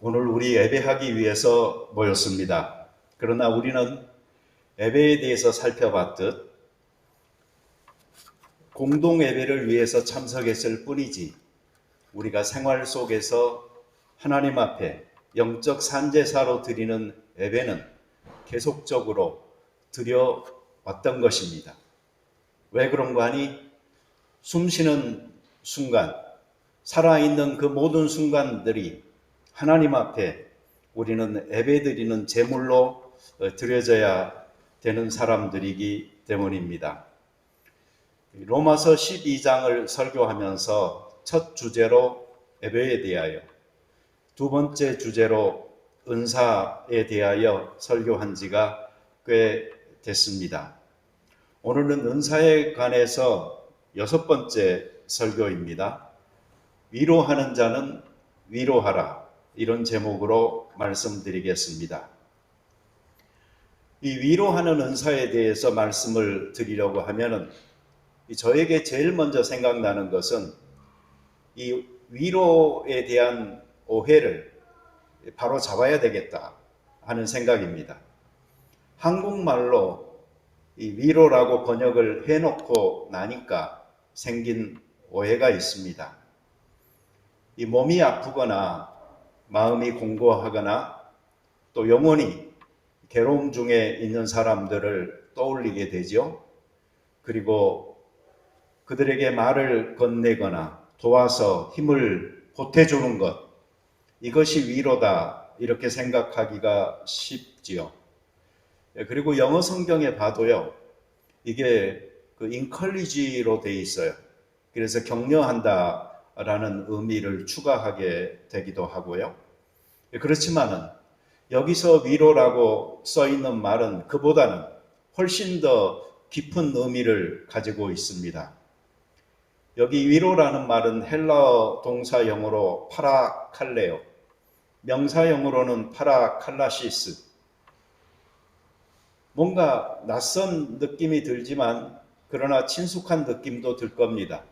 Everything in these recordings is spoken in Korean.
오늘 우리 예배하기 위해서 모였습니다. 그러나 우리는 예배에 대해서 살펴봤듯 공동 예배를 위해서 참석했을 뿐이지 우리가 생활 속에서 하나님 앞에 영적 산제사로 드리는 예배는 계속적으로 드려왔던 것입니다. 왜 그런가 하니 숨 쉬는 순간, 살아있는 그 모든 순간들이 하나님 앞에 우리는 예배드리는 제물로 드려져야 되는 사람들이기 때문입니다. 로마서 12장을 설교하면서 첫 주제로 예배에 대하여, 두 번째 주제로 은사에 대하여 설교한 지가 꽤 됐습니다. 오늘은 은사에 관해서 6번째 설교입니다. 위로하는 자는 위로하라. 이런 제목으로 말씀드리겠습니다. 이 위로하는 은사에 대해서 말씀을 드리려고 하면은 저에게 제일 먼저 생각나는 것은 이 위로에 대한 오해를 바로 잡아야 되겠다 하는 생각입니다. 한국말로 이 위로라고 번역을 해놓고 나니까 생긴 오해가 있습니다. 이 몸이 아프거나 마음이 공고하거나 또 영혼이 괴로움 중에 있는 사람들을 떠올리게 되죠. 그리고 그들에게 말을 건네거나 도와서 힘을 보태주는 것, 이것이 위로다 이렇게 생각하기가 쉽지요. 그리고 영어 성경에 봐도요, 이게 그 encourage로 돼 있어요. 그래서 격려한다 라는 의미를 추가하게 되기도 하고요. 그렇지만은 여기서 위로라고 써 있는 말은 그보다는 훨씬 더 깊은 의미를 가지고 있습니다. 여기 위로라는 말은 헬라어 동사 영어로 파라칼레오, 명사 영어로는 파라칼라시스. 뭔가 낯선 느낌이 들지만 그러나 친숙한 느낌도 들 겁니다.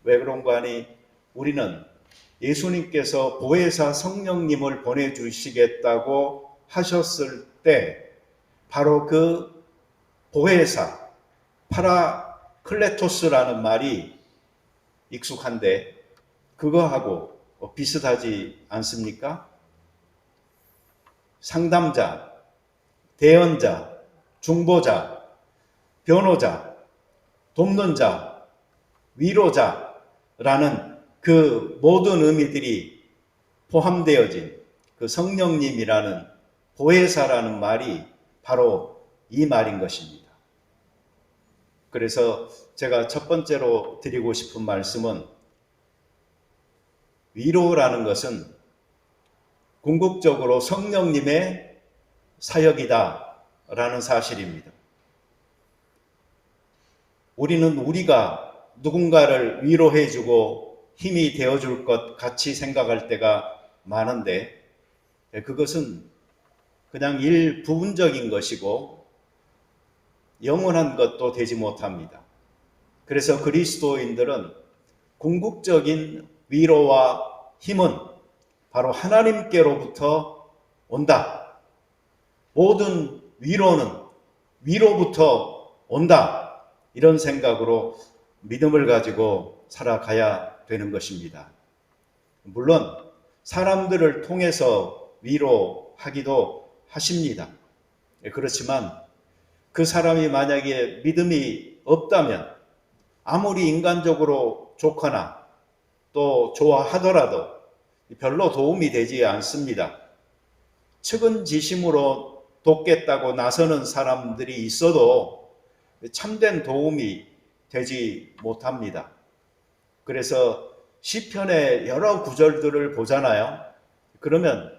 왜 그런가 하니 우리는 예수님께서 보혜사 성령님을 보내주시겠다고 하셨을 때 바로 그 보혜사 파라클레토스라는 말이 익숙한데 그거하고 비슷하지 않습니까? 상담자, 대언자, 중보자, 변호자, 돕는 자, 위로자라는 그 모든 의미들이 포함되어진 그 성령님이라는 보혜사라는 말이 바로 이 말인 것입니다. 그래서 제가 첫 번째로 드리고 싶은 말씀은 위로라는 것은 궁극적으로 성령님의 사역이다라는 사실입니다. 우리는 우리가 누군가를 위로해주고 힘이 되어줄 것 같이 생각할 때가 많은데 그것은 그냥 일부분적인 것이고 영원한 것도 되지 못합니다. 그래서 그리스도인들은 궁극적인 위로와 힘은 바로 하나님께로부터 온다. 모든 위로는 위로부터 온다. 이런 생각으로 믿음을 가지고 살아가야 되는 것입니다. 물론 사람들을 통해서 위로하기도 하십니다. 그렇지만 그 사람이 만약에 믿음이 없다면 아무리 인간적으로 좋거나 또 좋아하더라도 별로 도움이 되지 않습니다. 측은지심으로 돕겠다고 나서는 사람들이 있어도 참된 도움이 되지 못합니다. 그래서 시편의 여러 구절들을 보잖아요. 그러면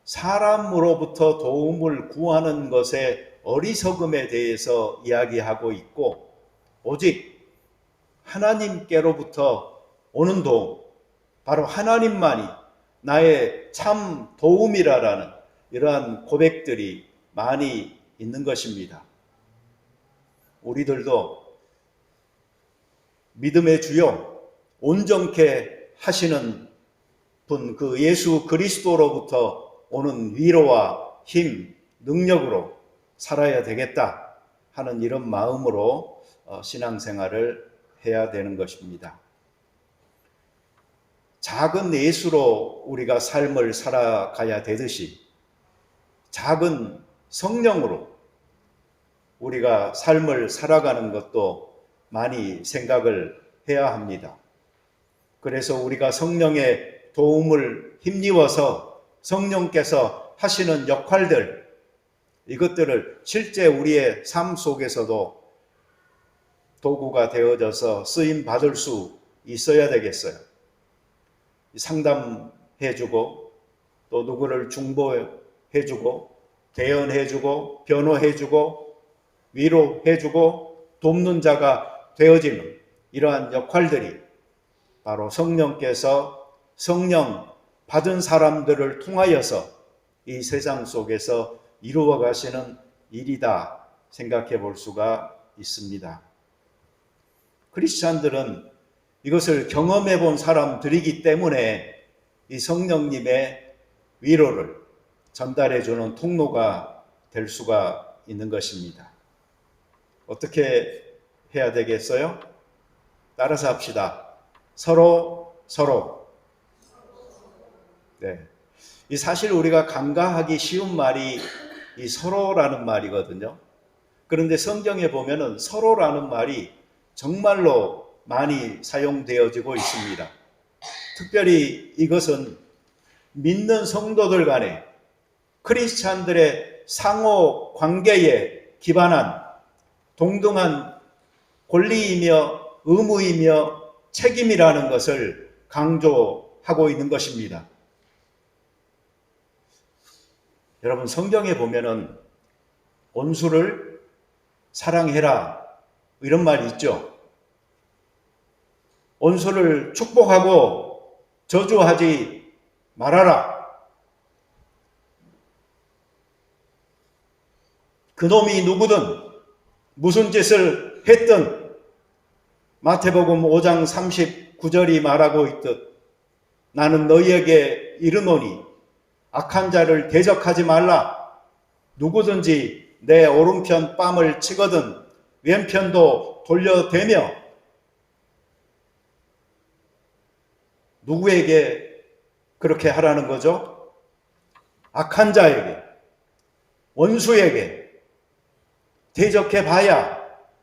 사람으로부터 도움을 구하는 것의 어리석음에 대해서 이야기하고 있고 오직 하나님께로부터 오는 도움, 바로 하나님만이 나의 참 도움이라는 이러한 고백들이 많이 있는 것입니다. 우리들도 믿음의 주요 온전케 하시는 분 그 예수 그리스도로부터 오는 위로와 힘, 능력으로 살아야 되겠다 하는 이런 마음으로 신앙생활을 해야 되는 것입니다. 작은 예수로 우리가 삶을 살아가야 되듯이 작은 성령으로 우리가 삶을 살아가는 것도 많이 생각을 해야 합니다. 그래서 우리가 성령의 도움을 힘입어서 성령께서 하시는 역할들, 이것들을 실제 우리의 삶 속에서도 도구가 되어져서 쓰임 받을 수 있어야 되겠어요. 상담해주고 또 누구를 중보해주고 대언해주고 변호해주고 위로해주고 돕는 자가 되어지는 이러한 역할들이 바로 성령께서 성령 받은 사람들을 통하여서 이 세상 속에서 이루어 가시는 일이다 생각해 볼 수가 있습니다. 크리스찬들은 이것을 경험해 본 사람들이기 때문에 이 성령님의 위로를 전달해 주는 통로가 될 수가 있는 것입니다. 어떻게 해야 되겠어요? 따라서 합시다. 서로. 네. 이 사실 우리가 간과하기 쉬운 말이 이 서로라는 말이거든요. 그런데 성경에 보면은 서로라는 말이 정말로 많이 사용되어지고 있습니다. 특별히 이것은 믿는 성도들 간에 크리스찬들의 상호 관계에 기반한 동등한 권리이며 의무이며 책임이라는 것을 강조하고 있는 것입니다. 여러분, 성경에 보면은 원수를 사랑해라 이런 말이 있죠. 원수를 축복하고 저주하지 말아라. 그놈이 누구든 무슨 짓을 했든 마태복음 5장 39절이 말하고 있듯 나는 너희에게 이르노니 악한 자를 대적하지 말라. 누구든지 내 오른편 뺨을 치거든 왼편도 돌려대며. 누구에게 그렇게 하라는 거죠? 악한 자에게, 원수에게 대적해 봐야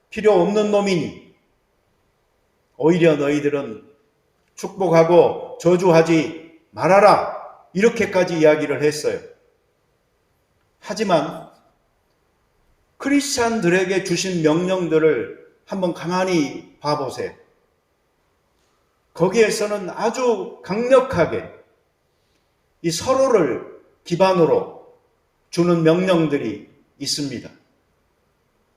필요 없는 놈이니 오히려 너희들은 축복하고 저주하지 말아라. 이렇게까지 이야기를 했어요. 하지만 크리스찬들에게 주신 명령들을 한번 가만히 봐보세요. 거기에서는 아주 강력하게 이 서로를 기반으로 주는 명령들이 있습니다.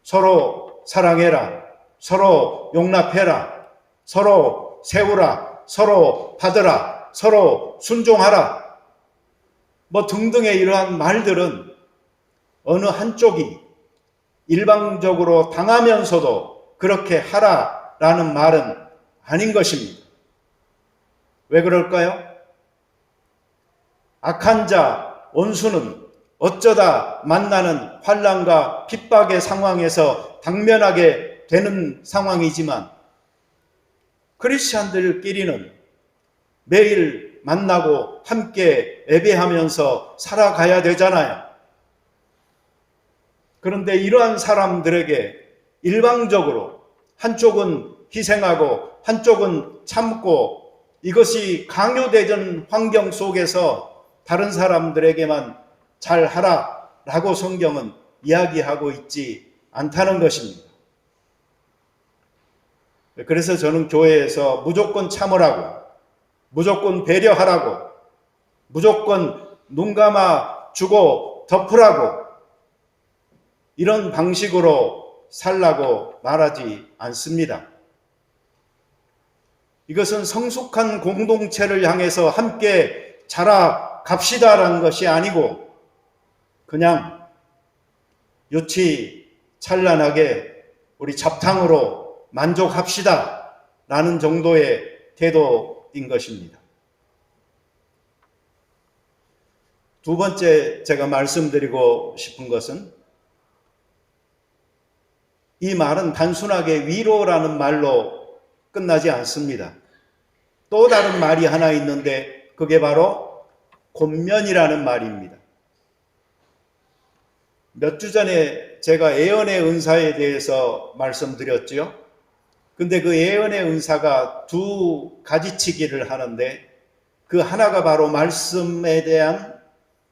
서로 사랑해라, 서로 용납해라, 서로 세우라, 서로 받으라, 서로 순종하라, 뭐 등등의 이러한 말들은 어느 한쪽이 일방적으로 당하면서도 그렇게 하라라는 말은 아닌 것입니다. 왜 그럴까요? 악한 자, 원수는 어쩌다 만나는 환난과 핍박의 상황에서 당면하게 되는 상황이지만 크리스찬들끼리는 매일 만나고 함께 예배하면서 살아가야 되잖아요. 그런데 이러한 사람들에게 일방적으로 한쪽은 희생하고 한쪽은 참고 이것이 강요되는 환경 속에서 다른 사람들에게만 잘하라라고 성경은 이야기하고 있지 않다는 것입니다. 그래서 저는 교회에서 무조건 참으라고, 무조건 배려하라고, 무조건 눈 감아 주고 덮으라고 이런 방식으로 살라고 말하지 않습니다. 이것은 성숙한 공동체를 향해서 함께 자라갑시다라는 것이 아니고 그냥 유치 찬란하게 우리 잡탕으로 만족합시다 라는 정도의 태도인 것입니다. 두 번째 제가 말씀드리고 싶은 것은 이 말은 단순하게 위로라는 말로 끝나지 않습니다. 또 다른 말이 하나 있는데 그게 바로 권면이라는 말입니다. 몇 주 전에 제가 예언의 은사에 대해서 말씀드렸죠. 근데 그 예언의 은사가 두 가지치기를 하는데 그 하나가 바로 말씀에 대한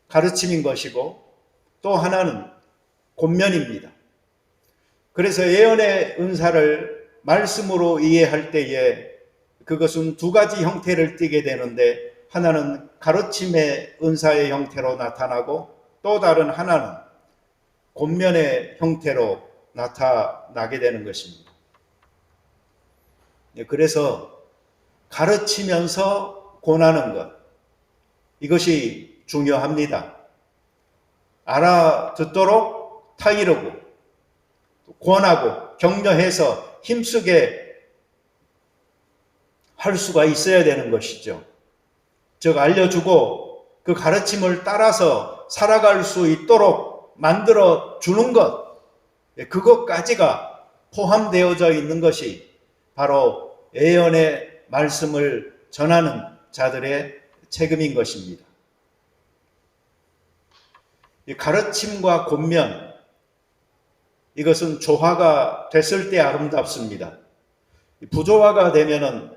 가르침인 것이고 또 하나는 권면입니다. 그래서 예언의 은사를 말씀으로 이해할 때에 그것은 두 가지 형태를 띠게 되는데 하나는 가르침의 은사의 형태로 나타나고 또 다른 하나는 권면의 형태로 나타나게 되는 것입니다. 그래서 가르치면서 권하는 것, 이것이 중요합니다. 알아듣도록 타이르고 권하고 격려해서 힘쓰게 할 수가 있어야 되는 것이죠. 즉 알려주고 그 가르침을 따라서 살아갈 수 있도록 만들어 주는 것, 그것까지가 포함되어져 있는 것이 바로 예언의 말씀을 전하는 자들의 책임인 것입니다. 이 가르침과 권면, 이것은 조화가 됐을 때 아름답습니다. 부조화가 되면은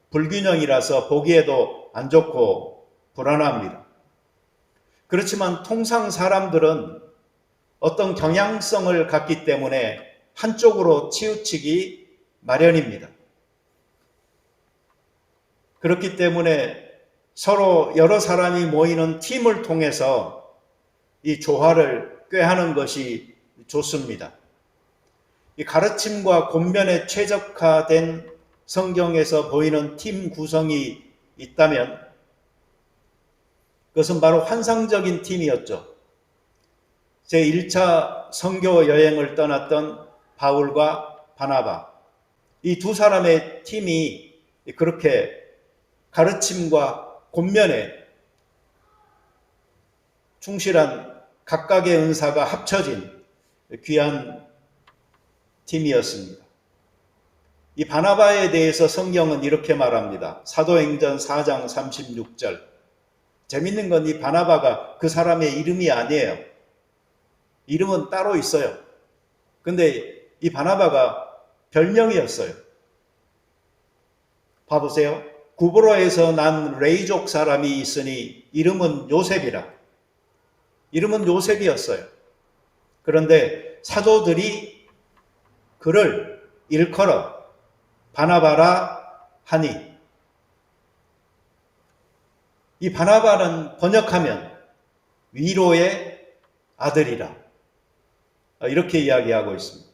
불균형이라서 보기에도 안 좋고 불안합니다. 그렇지만 통상 사람들은 어떤 경향성을 갖기 때문에 한쪽으로 치우치기 마련입니다. 그렇기 때문에 서로 여러 사람이 모이는 팀을 통해서 이 조화를 꾀하는 것이 좋습니다. 이 가르침과 권면에 최적화된 성경에서 보이는 팀 구성이 있다면 그것은 바로 환상적인 팀이었죠. 제1차 선교 여행을 떠났던 바울과 바나바, 이 두 사람의 팀이 그렇게 가르침과 권면에 충실한 각각의 은사가 합쳐진 귀한 팀이었습니다. 이 바나바에 대해서 성경은 이렇게 말합니다. 사도행전 4장 36절. 재밌는 건 이 바나바가 그 사람의 이름이 아니에요. 이름은 따로 있어요. 근데 이 바나바가 별명이었어요. 봐보세요. 구브로에서 난 레이족 사람이 있으니 이름은 요셉이라. 이름은 요셉이었어요. 그런데 사도들이 그를 일컬어 바나바라 하니, 이 바나바는 번역하면 위로의 아들이라 이렇게 이야기하고 있습니다.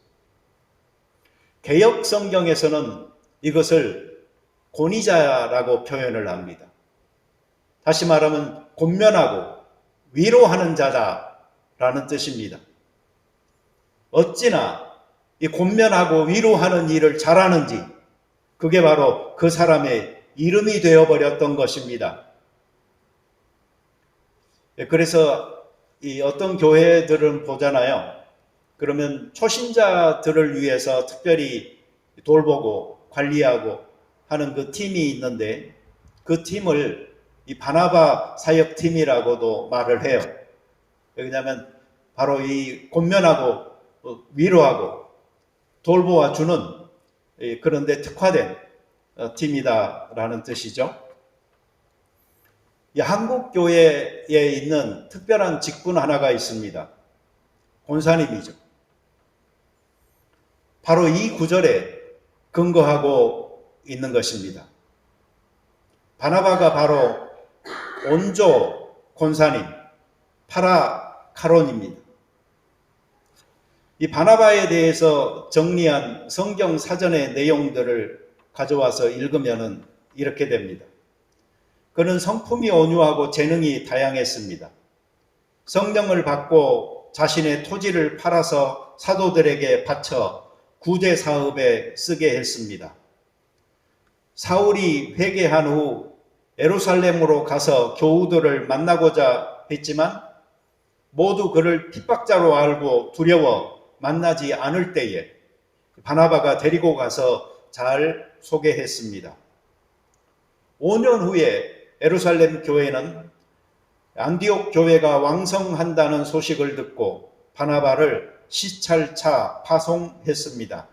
개역 성경에서는 이것을 권위자라고 표현을 합니다. 다시 말하면 권면하고 위로하는 자다라는 뜻입니다. 어찌나 이 권면하고 위로하는 일을 잘하는지 그게 바로 그 사람의 이름이 되어버렸던 것입니다. 그래서 이 어떤 교회들은 보잖아요. 그러면 초신자들을 위해서 특별히 돌보고 관리하고 하는 그 팀이 있는데 그 팀을 이 바나바 사역팀이라고도 말을 해요. 왜냐하면 바로 이 권면하고 위로하고 돌보아 주는 그런 데 특화된 팀이다라는 뜻이죠. 이 한국 교회에 있는 특별한 직분 하나가 있습니다. 권사님이죠. 바로 이 구절에 근거하고 있는 것입니다. 바나바가 바로 온조 권사님, 파라카론입니다. 이 바나바에 대해서 정리한 성경 사전의 내용들을 가져와서 읽으면 이렇게 됩니다. 그는 성품이 온유하고 재능이 다양했습니다. 성령을 받고 자신의 토지를 팔아서 사도들에게 바쳐 구제 사업에 쓰게 했습니다. 사울이 회개한 후 예루살렘으로 가서 교우들을 만나고자 했지만 모두 그를 핍박자로 알고 두려워 만나지 않을 때에 바나바가 데리고 가서 잘 소개했습니다. 5년 후에 예루살렘 교회는 안디옥 교회가 왕성한다는 소식을 듣고 바나바를 시찰차 파송했습니다.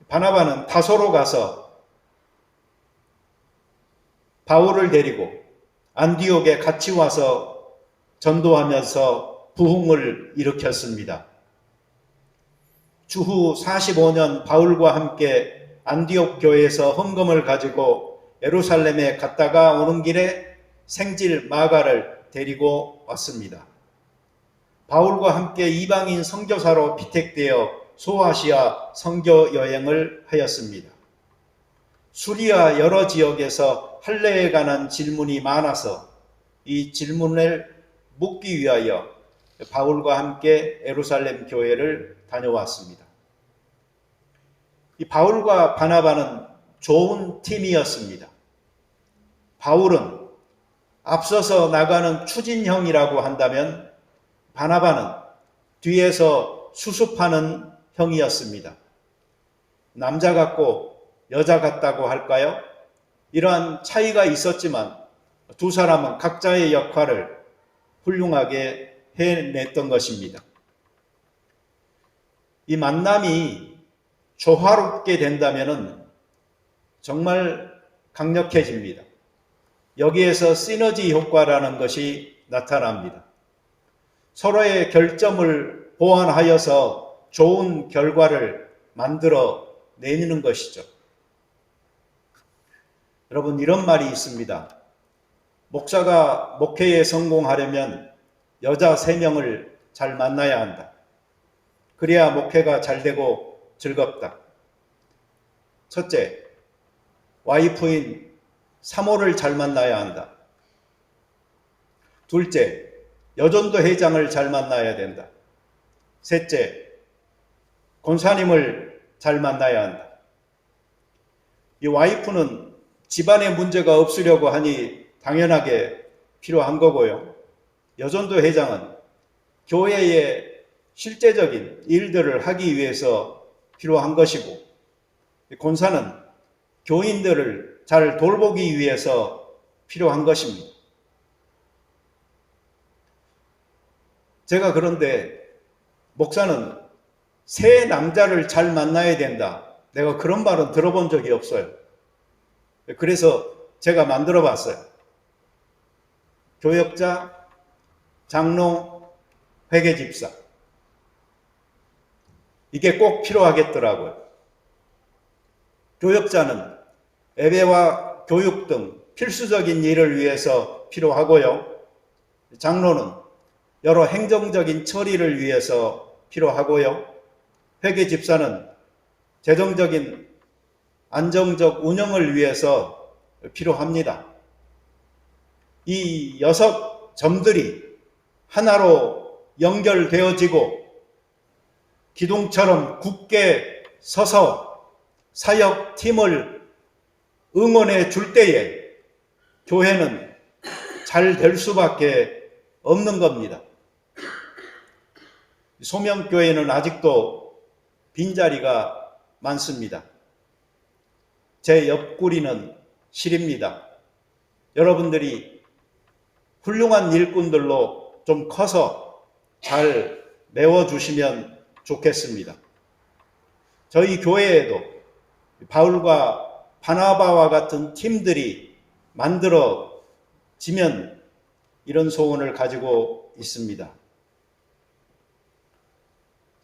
바나바는 다소로 가서 바울을 데리고 안디옥에 같이 와서 전도하면서 부흥을 일으켰습니다. 주후 45년 바울과 함께 안디옥 교회에서 헌금을 가지고 예루살렘에 갔다가 오는 길에 생질 마가를 데리고 왔습니다. 바울과 함께 이방인 선교사로 피택되어 소아시아 선교 여행을 하였습니다. 수리아 여러 지역에서 할례에 관한 질문이 많아서 이 질문을 묻기 위하여 바울과 함께 예루살렘 교회를 다녀왔습니다. 이 바울과 바나바는 좋은 팀이었습니다. 바울은 앞서서 나가는 추진형이라고 한다면 바나바는 뒤에서 수습하는 형이었습니다. 남자 같고 여자 같다고 할까요? 이러한 차이가 있었지만 두 사람은 각자의 역할을 훌륭하게 해냈던 것입니다. 이 만남이 조화롭게 된다면 정말 강력해집니다. 여기에서 시너지 효과라는 것이 나타납니다. 서로의 결점을 보완하여서 좋은 결과를 만들어 내는 것이죠. 여러분, 이런 말이 있습니다. 목사가 목회에 성공하려면 여자 3명을 잘 만나야 한다. 그래야 목회가 잘 되고 즐겁다. 첫째, 와이프인 사모를 잘 만나야 한다. 둘째, 여전도 회장을 잘 만나야 된다. 셋째, 권사님을 잘 만나야 한다. 이 와이프는 집안에 문제가 없으려고 하니 당연하게 필요한 거고요. 여전도 회장은 교회의 실제적인 일들을 하기 위해서 필요한 것이고, 권사는 교인들을 잘 돌보기 위해서 필요한 것입니다. 제가 그런데 목사는 새 남자를 잘 만나야 된다. 내가 그런 말은 들어본 적이 없어요. 그래서 제가 만들어 봤어요. 교역자, 장로, 회계집사. 이게 꼭 필요하겠더라고요. 교역자는 예배와 교육 등 필수적인 일을 위해서 필요하고요. 장로는 여러 행정적인 처리를 위해서 필요하고요. 회계집사는 재정적인 안정적 운영을 위해서 필요합니다. 이 6점들이 하나로 연결되어지고 기둥처럼 굳게 서서 사역팀을 응원해 줄 때에 교회는 잘 될 수밖에 없는 겁니다. 소명교회는 아직도 빈자리가 많습니다. 제 옆구리는 시립니다. 여러분들이 훌륭한 일꾼들로 좀 커서 잘 메워주시면 좋겠습니다. 저희 교회에도 바울과 바나바와 같은 팀들이 만들어지면 이런 소원을 가지고 있습니다.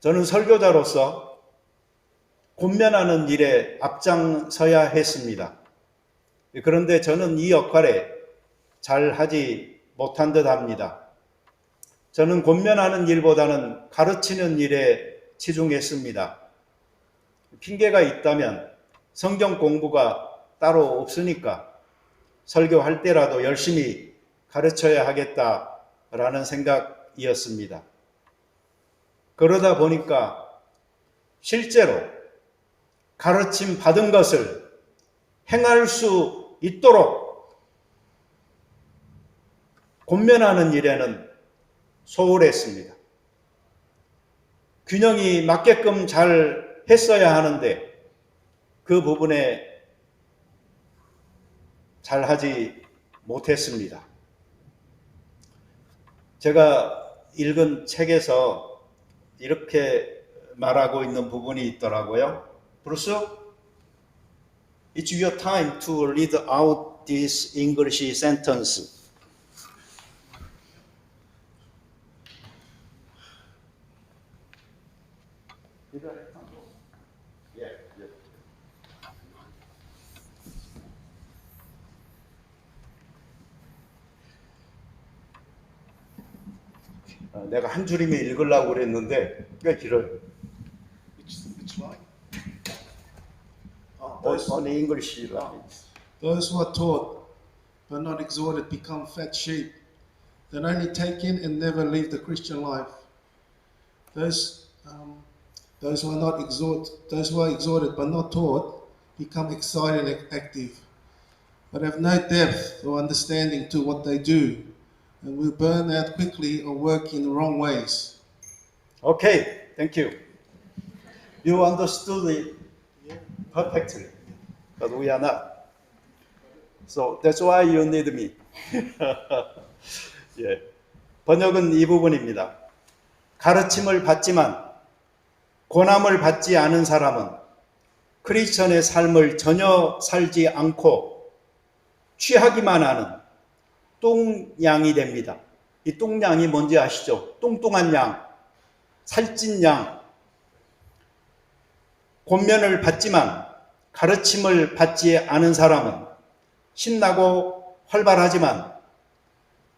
저는 설교자로서 권면하는 일에 앞장서야 했습니다. 그런데 저는 이 역할에 잘 하지 못한 듯 합니다. 저는 권면하는 일보다는 가르치는 일에 치중했습니다. 핑계가 있다면 성경 공부가 따로 없으니까 설교할 때라도 열심히 가르쳐야 하겠다라는 생각이었습니다. 그러다 보니까 실제로 가르침 받은 것을 행할 수 있도록 권면하는 일에는 소홀했습니다. 균형이 맞게끔 잘 했어야 하는데 그 부분에 잘 하지 못했습니다. 제가 읽은 책에서 이렇게 말하고 있는 부분이 있더라고요. 브루스, it's your time to read out this English sentence. 내가 한 줄이면 읽으려고 그랬는데 꽤 길어요. Which line? On English. Those who are taught but not exhorted become fat sheep, that only take in and never leave the Christian life. Those who are exhorted but not taught become excited and active, but have no depth or understanding to what they do, and will burn out quickly or work in the wrong ways. Okay, thank you. You understood it perfectly, but we are not. So that's why you need me. 예, 번역은 이 부분입니다. 가르침을 받지만 권함을 받지 않은 사람은 크리스천의 삶을 전혀 살지 않고 취하기만 하는 똥양이 됩니다. 이 똥양이 뭔지 아시죠? 뚱뚱한 양, 살찐 양. 권면을 받지만 가르침을 받지 않은 사람은 신나고 활발하지만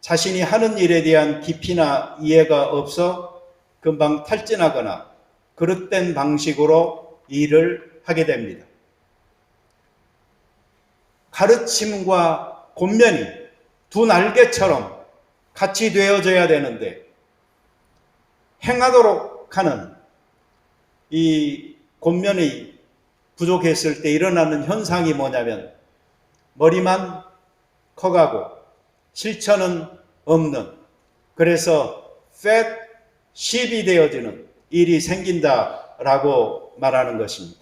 자신이 하는 일에 대한 깊이나 이해가 없어 금방 탈진하거나 그릇된 방식으로 일을 하게 됩니다. 가르침과 권면이 두 날개처럼 같이 되어져야 되는데 행하도록 하는 이 권면이 부족했을 때 일어나는 현상이 뭐냐면 머리만 커가고 실천은 없는, 그래서 fat sheep이 되어지는 일이 생긴다라고 말하는 것입니다.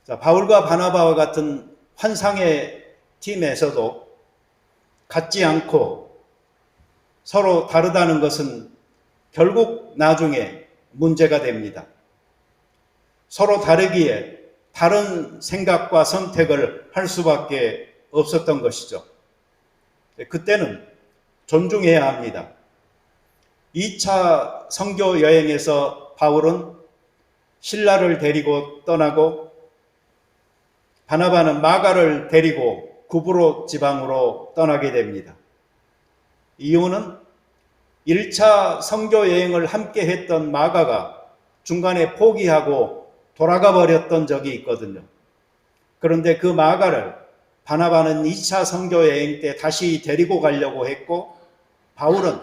자, 바울과 바나바와 같은 환상의 팀에서도 같지 않고 서로 다르다는 것은 결국 나중에 문제가 됩니다. 서로 다르기에 다른 생각과 선택을 할 수밖에 없었던 것이죠. 그때는 존중해야 합니다. 2차 선교 여행에서 바울은 실라를 데리고 떠나고 바나바는 마가를 데리고 구브로 지방으로 떠나게 됩니다. 이유는 1차 선교 여행을 함께 했던 마가가 중간에 포기하고 돌아가 버렸던 적이 있거든요. 그런데 그 마가를 바나바는 2차 선교 여행 때 다시 데리고 가려고 했고 바울은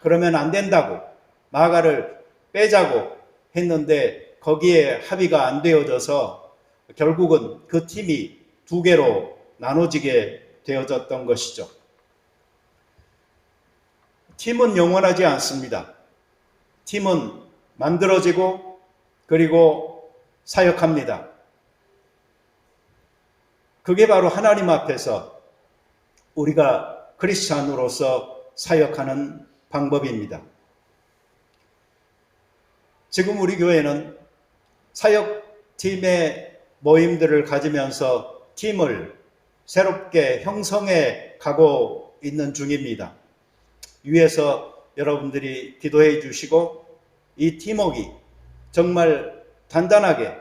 그러면 안 된다고 마가를 빼자고 했는데 거기에 합의가 안 되어져서 결국은 그 팀이 두 개로 나눠지게 되어졌던 것이죠. 팀은 영원하지 않습니다. 팀은 만들어지고 그리고 사역합니다. 그게 바로 하나님 앞에서 우리가 크리스찬으로서 사역하는 방법입니다. 지금 우리 교회는 사역팀의 모임들을 가지면서 팀을 새롭게 형성해 가고 있는 중입니다. 위에서 여러분들이 기도해 주시고 이 팀워크가 정말 단단하게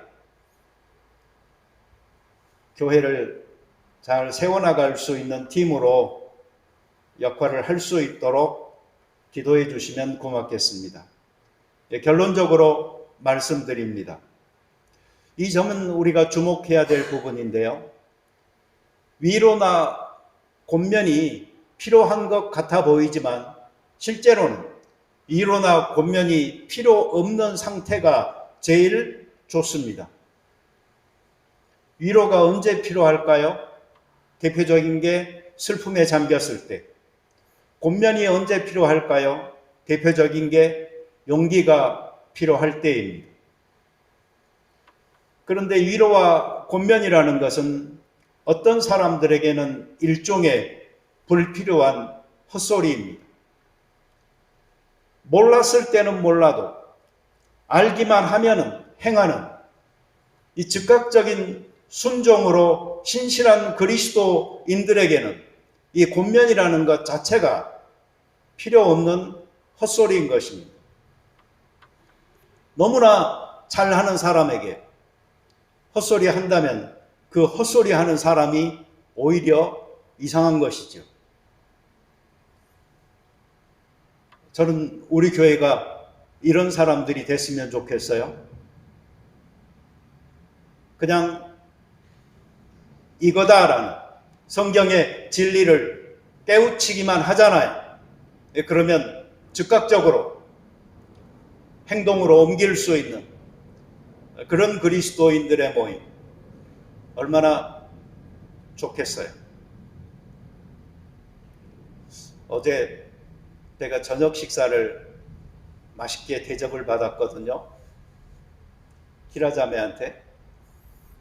교회를 잘 세워나갈 수 있는 팀으로 역할을 할 수 있도록 기도해 주시면 고맙겠습니다. 결론적으로 말씀드립니다. 이 점은 우리가 주목해야 될 부분인데요. 위로나 권면이 필요한 것 같아 보이지만 실제로는 위로나 권면이 필요 없는 상태가 제일 좋습니다. 위로가 언제 필요할까요? 대표적인 게 슬픔에 잠겼을 때. 권면이 언제 필요할까요? 대표적인 게 용기가 필요할 때입니다. 그런데 위로와 권면이라는 것은 어떤 사람들에게는 일종의 불필요한 헛소리입니다. 몰랐을 때는 몰라도 알기만 하면은 행하는 이 즉각적인 순종으로 신실한 그리스도인들에게는 이 권면이라는 것 자체가 필요 없는 헛소리인 것입니다. 너무나 잘하는 사람에게 헛소리 한다면 그 헛소리 하는 사람이 오히려 이상한 것이죠. 저는 우리 교회가 이런 사람들이 됐으면 좋겠어요. 그냥 이거다라는 성경의 진리를 깨우치기만 하잖아요. 그러면 즉각적으로 행동으로 옮길 수 있는 그런 그리스도인들의 모임, 얼마나 좋겠어요. 어제 내가 저녁 식사를 맛있게 대접을 받았거든요. 키라자매한테.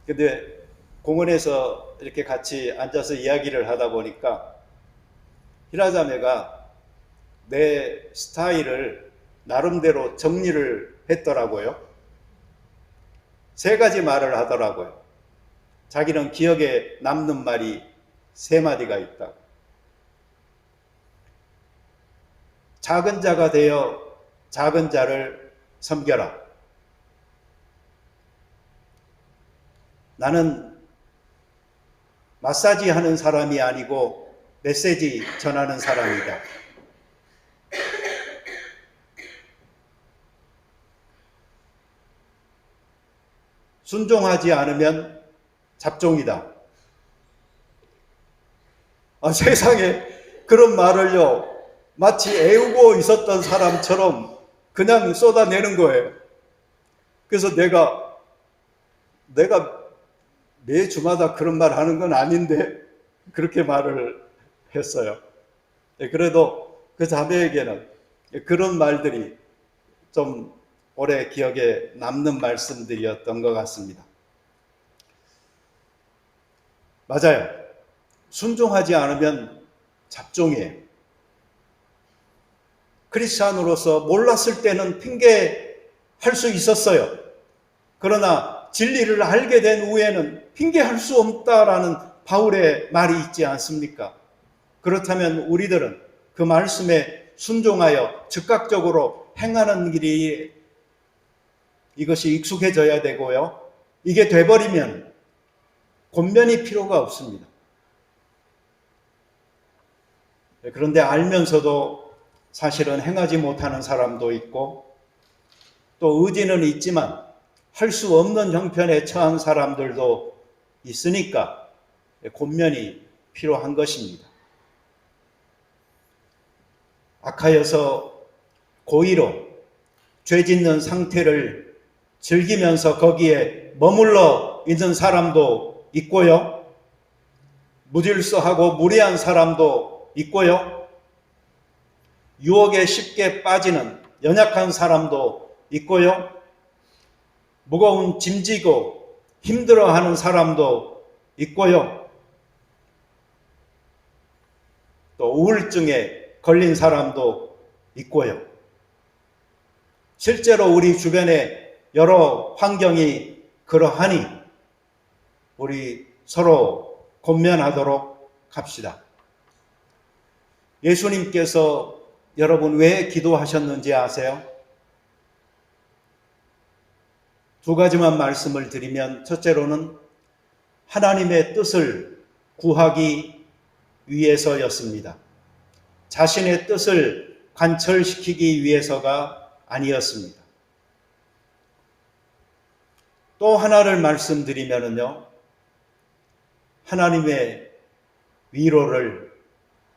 근데 공원에서 이렇게 같이 앉아서 이야기를 하다 보니까 히라자매가 내 스타일을 나름대로 정리를 했더라고요. 3가지 말을 하더라고요. 자기는 기억에 남는 말이 3마디가 있다. 작은 자가 되어 작은 자를 섬겨라. 나는 마사지 하는 사람이 아니고 메시지 전하는 사람이다. 순종하지 않으면 잡종이다. 세상에 그런 말을요, 마치 애우고 있었던 사람처럼 그냥 쏟아내는 거예요. 그래서 내가 매주마다 그런 말 하는 건 아닌데 그렇게 말을 했어요. 그래도 그 자매에게는 그런 말들이 좀 오래 기억에 남는 말씀들이었던 것 같습니다. 맞아요. 순종하지 않으면 잡종이에요. 크리스찬으로서 몰랐을 때는 핑계할 수 있었어요. 그러나 진리를 알게 된 후에는 핑계할 수 없다라는 바울의 말이 있지 않습니까? 그렇다면 우리들은 그 말씀에 순종하여 즉각적으로 행하는 길이 이것이 익숙해져야 되고요. 이게 돼버리면 권면이 필요가 없습니다. 그런데 알면서도 사실은 행하지 못하는 사람도 있고 또 의지는 있지만 할 수 없는 형편에 처한 사람들도 있으니까 권면이 필요한 것입니다. 악하여서 고의로 죄 짓는 상태를 즐기면서 거기에 머물러 있는 사람도 있고요. 무질서하고 무례한 사람도 있고요. 유혹에 쉽게 빠지는 연약한 사람도 있고요. 무거운 짐 지고 힘들어하는 사람도 있고요. 또 우울증에 걸린 사람도 있고요. 실제로 우리 주변에 여러 환경이 그러하니 우리 서로 권면하도록 합시다. 예수님께서 여러분 왜 기도하셨는지 아세요? 2가지만 말씀을 드리면, 첫째로는 하나님의 뜻을 구하기 위해서였습니다. 자신의 뜻을 관철시키기 위해서가 아니었습니다. 또 하나를 말씀드리면요, 하나님의 위로를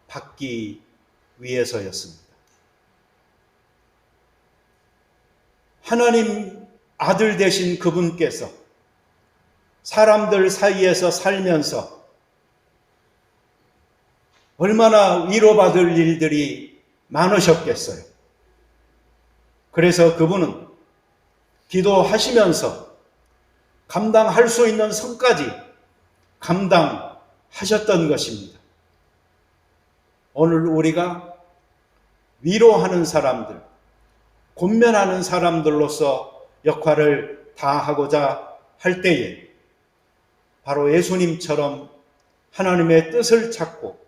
받기 위해서였습니다. 하나님 아들 되신 그분께서 사람들 사이에서 살면서 얼마나 위로받을 일들이 많으셨겠어요. 그래서 그분은 기도하시면서 감당할 수 있는 선까지 감당하셨던 것입니다. 오늘 우리가 위로하는 사람들, 권면하는 사람들로서 역할을 다하고자 할 때에 바로 예수님처럼 하나님의 뜻을 찾고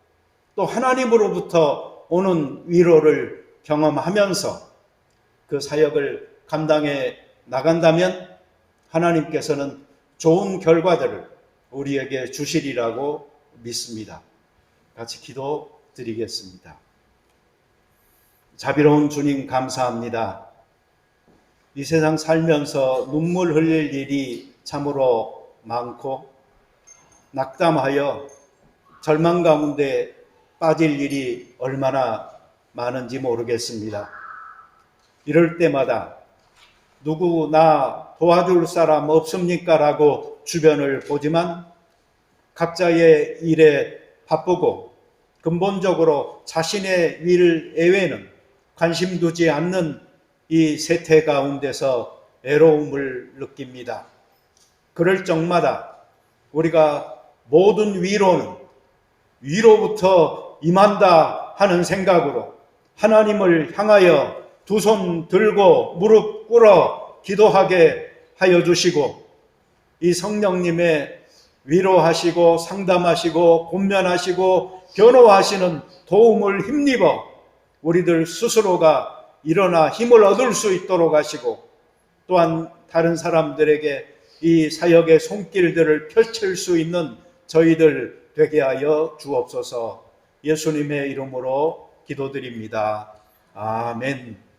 또 하나님으로부터 오는 위로를 경험하면서 그 사역을 감당해 나간다면 하나님께서는 좋은 결과들을 우리에게 주시리라고 믿습니다. 같이 기도드리겠습니다. 자비로운 주님 감사합니다. 이 세상 살면서 눈물 흘릴 일이 참으로 많고 낙담하여 절망 가운데 빠질 일이 얼마나 많은지 모르겠습니다. 이럴 때마다 누구 나 도와줄 사람 없습니까? 라고 주변을 보지만 각자의 일에 바쁘고 근본적으로 자신의 일 외에는 관심 두지 않는 이 세태 가운데서 외로움을 느낍니다. 그럴 적마다 우리가 모든 위로는 위로부터 임한다 하는 생각으로 하나님을 향하여 두 손 들고 무릎 꿇어 기도하게 하여 주시고 이 성령님의 위로하시고 상담하시고 권면하시고 변호하시는 도움을 힘입어 우리들 스스로가 일어나 힘을 얻을 수 있도록 하시고 또한 다른 사람들에게 이 사역의 손길들을 펼칠 수 있는 저희들 되게 하여 주옵소서. 예수님의 이름으로 기도드립니다. 아멘.